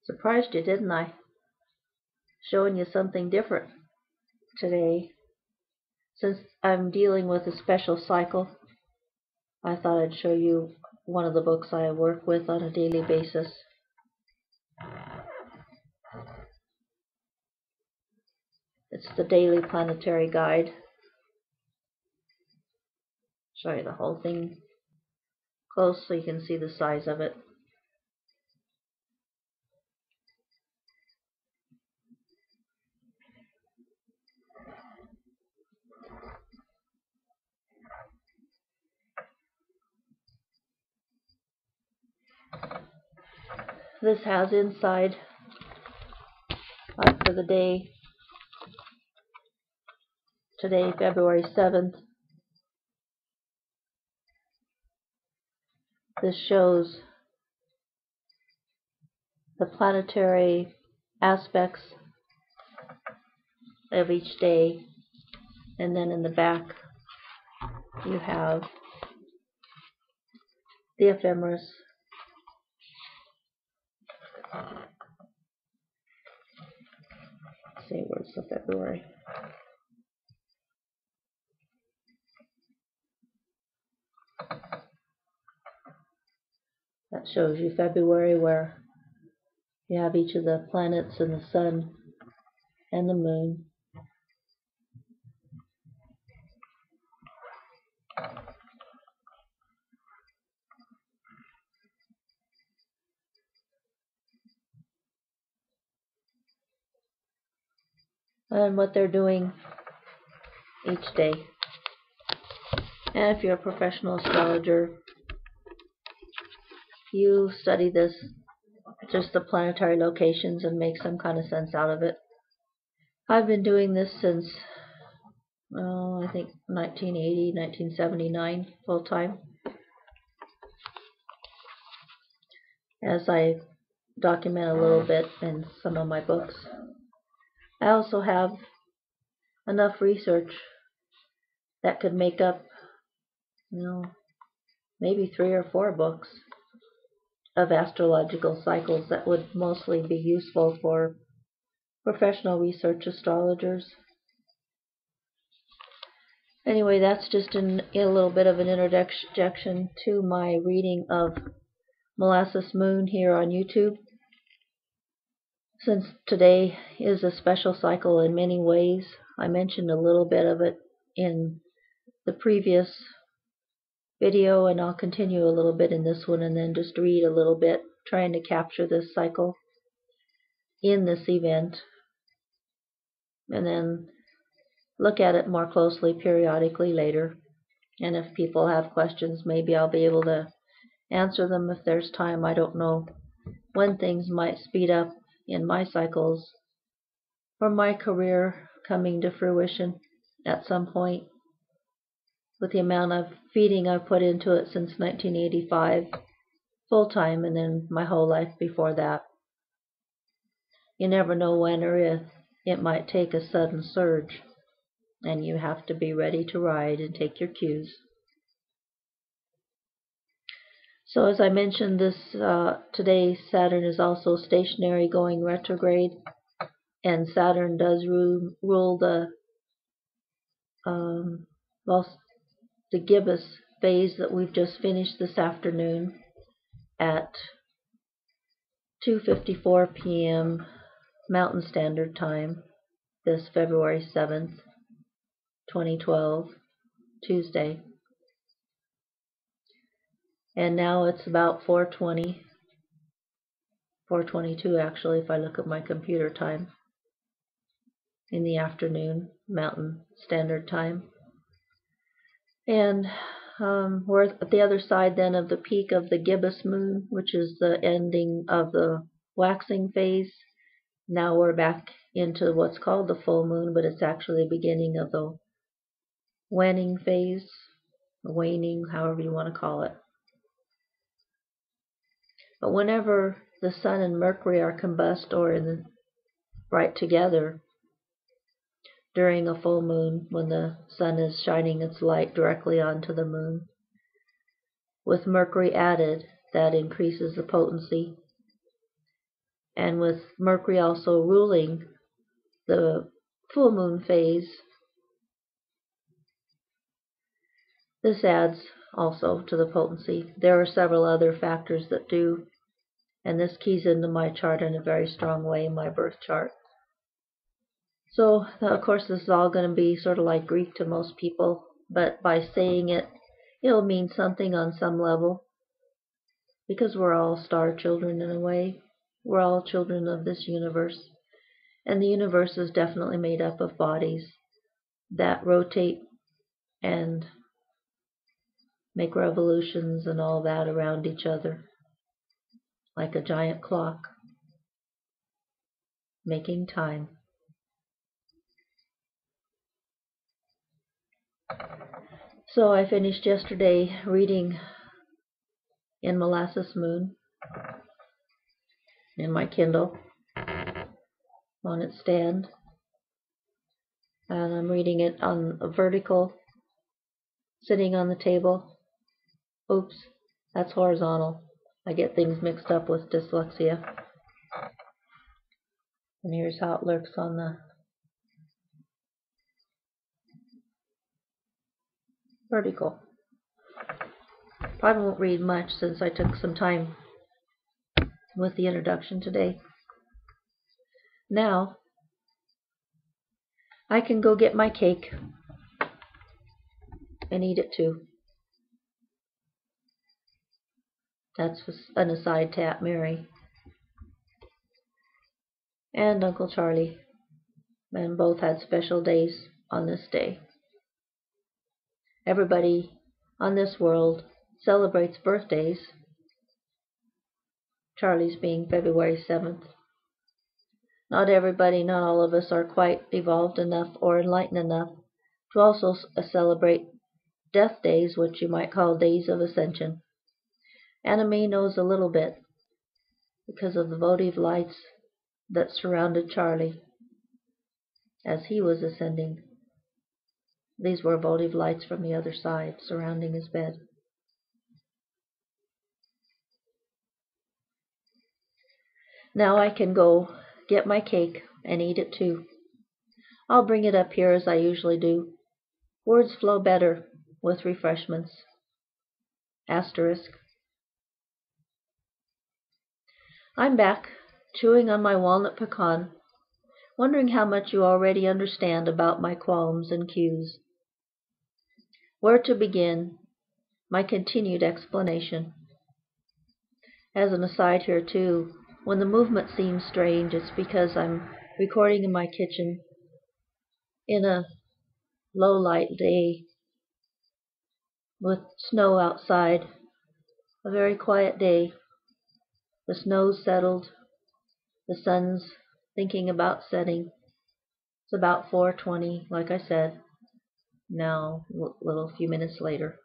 Surprised you, didn't I? Showing you something different today. Since I'm dealing with a special cycle, I thought I'd show you one of the books I work with on a daily basis. It's the Daily Planetary Guide. Show you the whole thing close so you can see the size of it. This has inside for the day, today, February 7th. This shows the planetary aspects of each day, and then in the back you have the ephemeris. Let's see, where's the February? That shows you February, where you have each of the planets and the sun and the moon. And what they're doing each day. And if you're a professional astrologer, you study this, just the planetary locations, and make some kind of sense out of it. I've been doing this since, I think 1980, 1979, full time. As I document a little bit in some of my books. I also have enough research that could make up, maybe 3 or 4 books of astrological cycles that would mostly be useful for professional research astrologers. Anyway, that's just a little bit of an introduction to my reading of Molasses Moon here on YouTube. Since today is a special cycle in many ways, I mentioned a little bit of it in the previous video, and I'll continue a little bit in this one, and then just read a little bit, trying to capture this cycle in this event, and then look at it more closely periodically later. And if people have questions, maybe I'll be able to answer them if there's time. I don't know when things might speed up in my cycles, or my career coming to fruition at some point, with the amount of feeding I've put into it since 1985, full time, and then my whole life before that. You never know when or if it might take a sudden surge, and you have to be ready to ride and take your cues. So as I mentioned, today Saturn is also stationary, going retrograde, and Saturn does rule the gibbous phase that we've just finished this afternoon at 2:54 p.m. Mountain Standard Time, this February 7th, 2012, Tuesday. And now it's about 4:20, 4:22 actually, if I look at my computer time, in the afternoon, Mountain Standard Time. And we're at the other side then of the peak of the Gibbous Moon, which is the ending of the waxing phase. Now we're back into what's called the full moon, but it's actually the beginning of the waning phase, waning, however you want to call it. But whenever the sun and Mercury are combust or right together during a full moon, when the sun is shining its light directly onto the moon, with Mercury added, that increases the potency. And with Mercury also ruling the full moon phase, this adds also to the potency. There are several other factors that do, and this keys into my chart in a very strong way in my birth chart. So, of course, this is all going to be sort of like Greek to most people, but by saying it, it'll mean something on some level, because we're all star children in a way. We're all children of this universe, and the universe is definitely made up of bodies that rotate and make revolutions and all that around each other, like a giant clock, making time. So I finished yesterday reading in Molasses Moon in my Kindle on its stand, and I'm reading it on a vertical, sitting on the table. Oops, that's horizontal. I get things mixed up with dyslexia. And here's how it looks on the vertical. Probably won't read much since I took some time with the introduction today. Now, I can go get my cake and eat it too. That's an aside to Aunt Mary and Uncle Charlie, and both had special days on this day. Everybody on this world celebrates birthdays, Charlie's being February 7th. Not everybody, not all of us are quite evolved enough or enlightened enough to also celebrate death days, which you might call days of ascension. Anime knows a little bit because of the votive lights that surrounded Charlie as he was ascending. These were votive lights from the other side surrounding his bed. Now I can go get my cake and eat it too. I'll bring it up here as I usually do. Words flow better with refreshments. Asterisk. I'm back, chewing on my walnut pecan, wondering how much you already understand about my qualms and cues. Where to begin my continued explanation. As an aside here too, when the movement seems strange, it's because I'm recording in my kitchen in a low light day with snow outside, a very quiet day. The snow's settled, the sun's thinking about setting. It's about 4:20, like I said, now a little few minutes later.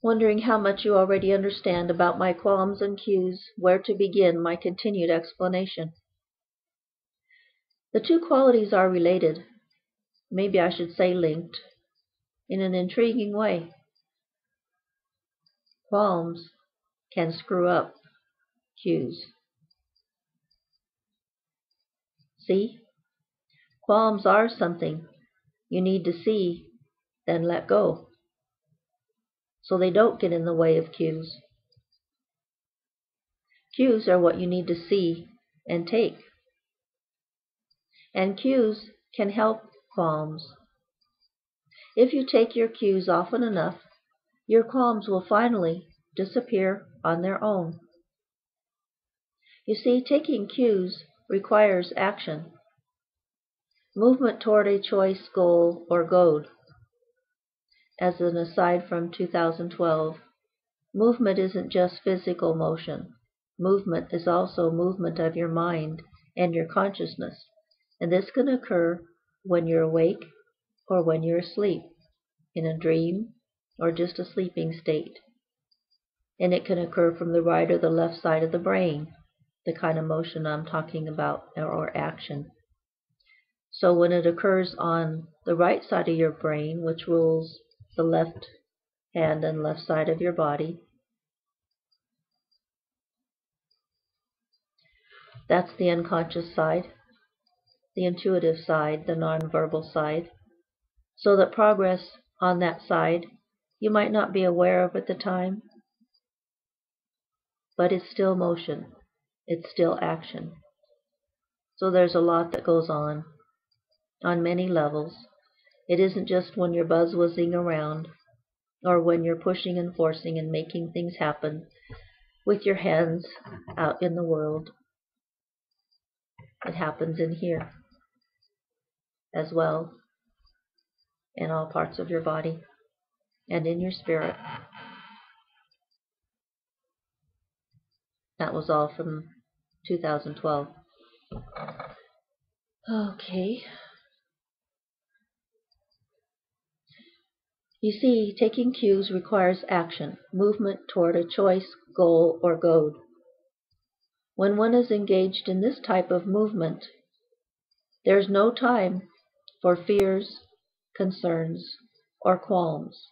Wondering how much you already understand about my qualms and cues, where to begin my continued explanation. The two qualities are related, maybe I should say linked, in an intriguing way. Qualms can screw up cues. See? Qualms are something you need to see, then let go, so they don't get in the way of cues. Cues are what you need to see and take. And cues can help qualms. If you take your cues often enough, your qualms will finally disappear on their own. You see, taking cues requires action, movement toward a choice, goal, or goal. As an aside from 2012, movement isn't just physical motion. Movement is also movement of your mind and your consciousness, and this can occur when you're awake or when you're asleep, in a dream or just a sleeping state. And it can occur from the right or the left side of the brain, the kind of motion I'm talking about, or action. So when it occurs on the right side of your brain, which rules the left hand and left side of your body, that's the unconscious side, the intuitive side, the nonverbal side. So that progress on that side you might not be aware of at the time, but it's still motion, it's still action. So there's a lot that goes on many levels. It isn't just when you're buzz-whizzing around or when you're pushing and forcing and making things happen with your hands out in the world. It happens in here as well, in all parts of your body and in your spirit. That was all from 2012. Okay. You see, taking cues requires action, movement toward a choice, goal, or goal. When one is engaged in this type of movement, there's no time for fears, concerns, or qualms.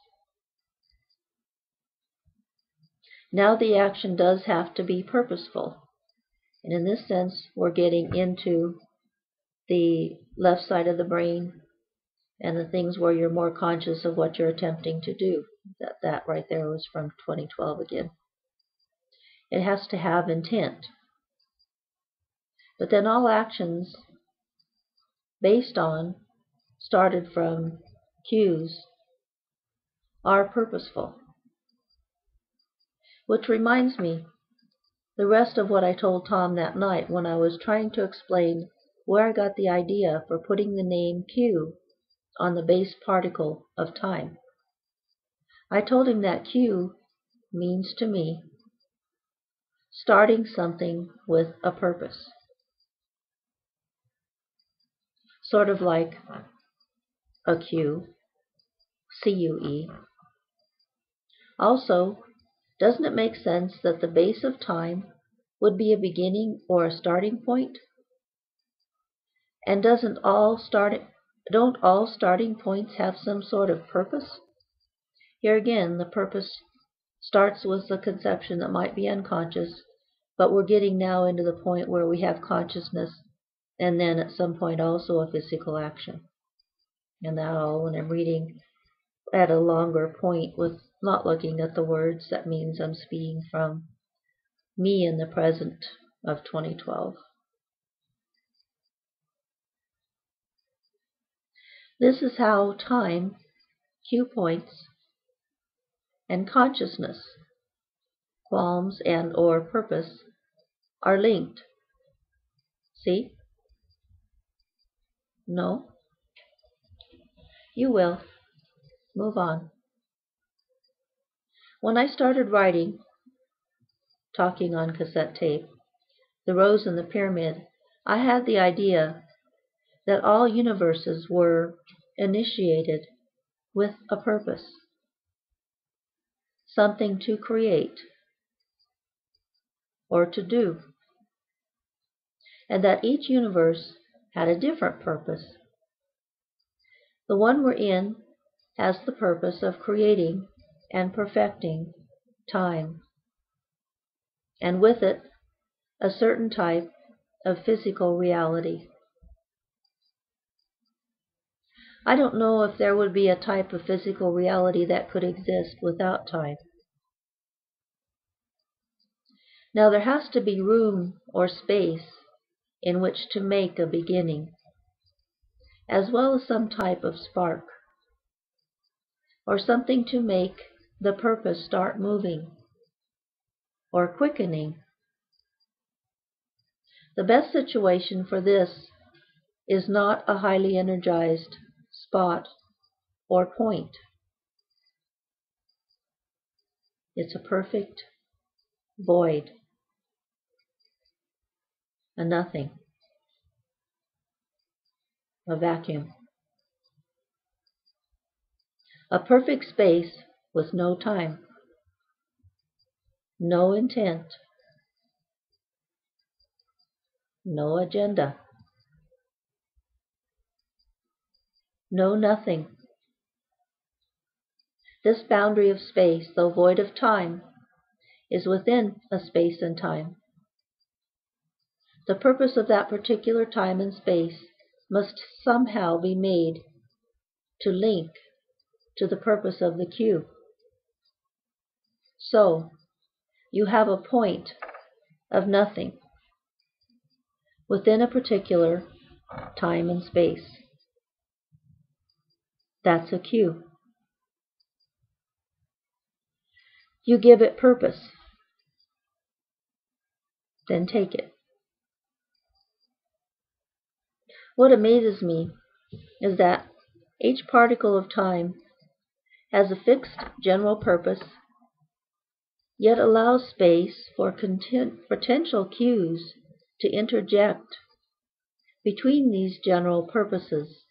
Now the action does have to be purposeful. And in this sense, we're getting into the left side of the brain and the things where you're more conscious of what you're attempting to do. That right there was from 2012 again. It has to have intent. But then all actions based on, started from cues, are purposeful. Which reminds me, the rest of what I told Tom that night when I was trying to explain where I got the idea for putting the name Q on the base particle of time. I told him that Q means to me starting something with a purpose. Sort of like a Q, C-U-E. Also, doesn't it make sense that the base of time would be a beginning or a starting point? And don't all starting points have some sort of purpose? Here again, the purpose starts with the conception that might be unconscious, but we're getting now into the point where we have consciousness, and then at some point also a physical action. And that all, when I'm reading at a longer point with not looking at the words, that means I'm speaking from me in the present of 2012. This is how time, cue points, and consciousness, qualms and or purpose, are linked. See? No? You will. Move on. When I started writing, talking on cassette tape, The Rose and the Pyramid, I had the idea that all universes were initiated with a purpose, something to create or to do, and that each universe had a different purpose. The one we're in has the purpose of creating and perfecting time, and with it, a certain type of physical reality. I don't know if there would be a type of physical reality that could exist without time. Now there has to be room or space in which to make a beginning, as well as some type of spark, or something to make the purpose start moving, or quickening. The best situation for this is not a highly energized spot or point. It's a perfect void, a nothing, a vacuum. A perfect space with no time, no intent, no agenda. no nothing. This boundary of space, though void of time, is within a space and time. The purpose of that particular time and space must somehow be made to link to the purpose of the cue. So, you have a point of nothing within a particular time and space. That's a cue. You give it purpose, then take it. What amazes me is that each particle of time has a fixed general purpose, yet allows space for potential cues to interject between these general purposes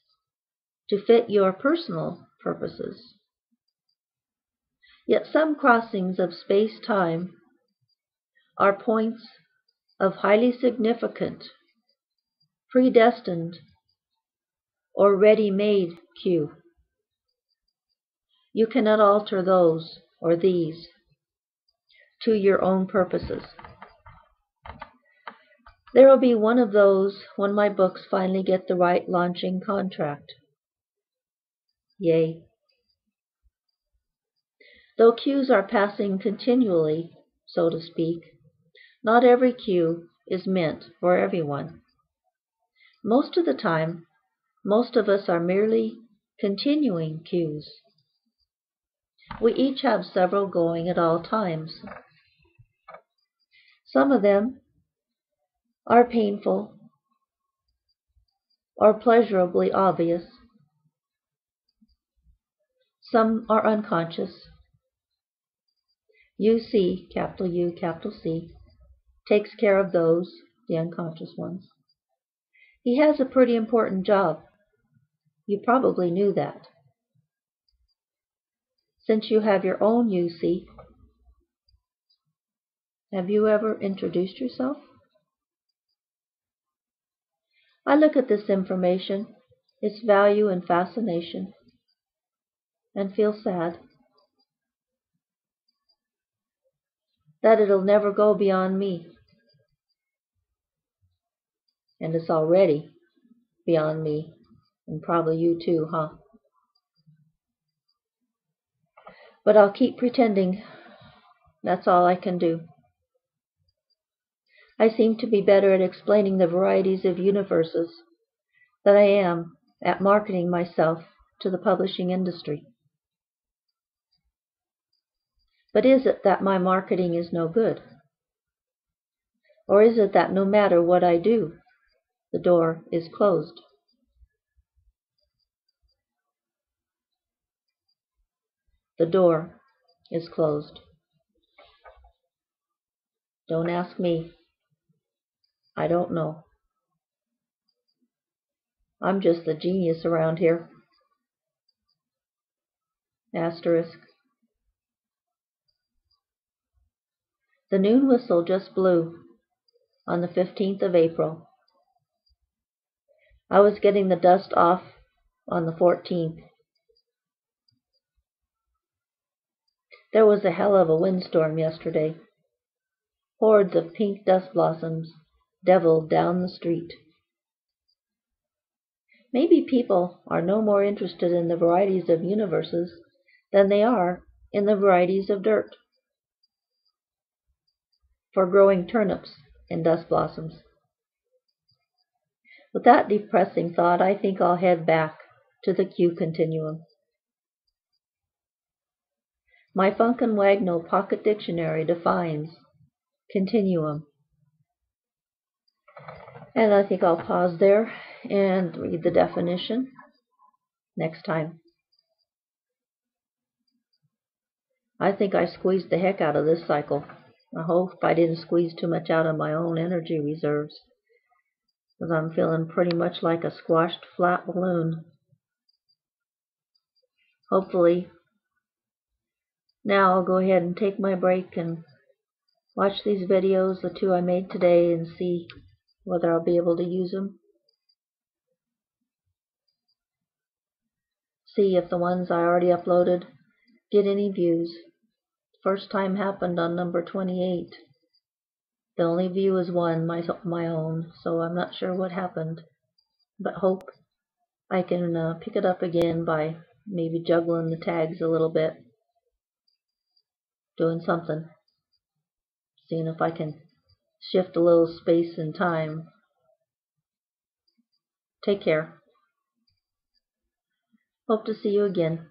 to fit your personal purposes. Yet some crossings of space-time are points of highly significant, predestined, or ready-made cue. You cannot alter those or these to your own purposes. There will be one of those when my books finally get the right launching contract. Yay. Though cues are passing continually, so to speak, not every cue is meant for everyone. Most of the time, most of us are merely continuing cues. We each have several going at all times. Some of them are painful or pleasurably obvious. Some are unconscious. UC, capital U, capital C, takes care of those, the unconscious ones. He has a pretty important job. You probably knew that. Since you have your own UC, have you ever introduced yourself? I look at this information, its value and fascination, and feel sad that it'll never go beyond me. And it's already beyond me, and probably you too, huh? But I'll keep pretending. That's all I can do. I seem to be better at explaining the varieties of universes than I am at marketing myself to the publishing industry. But is it that my marketing is no good? Or is it that no matter what I do, the door is closed? The door is closed. Don't ask me. I don't know. I'm just the genius around here. Asterisk. The noon whistle just blew on the 15th of April. I was getting the dust off on the 14th. There was a hell of a windstorm yesterday. Hordes of pink dust blossoms deviled down the street. Maybe people are no more interested in the varieties of universes than they are in the varieties of dirt for growing turnips and dust blossoms. With that depressing thought, I think I'll head back to the Q continuum. My Funk and Wagnall Pocket Dictionary defines continuum. And I think I'll pause there and read the definition next time. I think I squeezed the heck out of this cycle. I hope I didn't squeeze too much out of my own energy reserves, because I'm feeling pretty much like a squashed flat balloon. Hopefully, now I'll go ahead and take my break and watch these videos, the two I made today, and see whether I'll be able to use them. see if the ones I already uploaded get any views. First time happened on number 28. The only view is one, my own, so I'm not sure what happened, but hope I can pick it up again by maybe juggling the tags a little bit, doing something, seeing if I can shift a little space and time. Take care. Hope to see you again.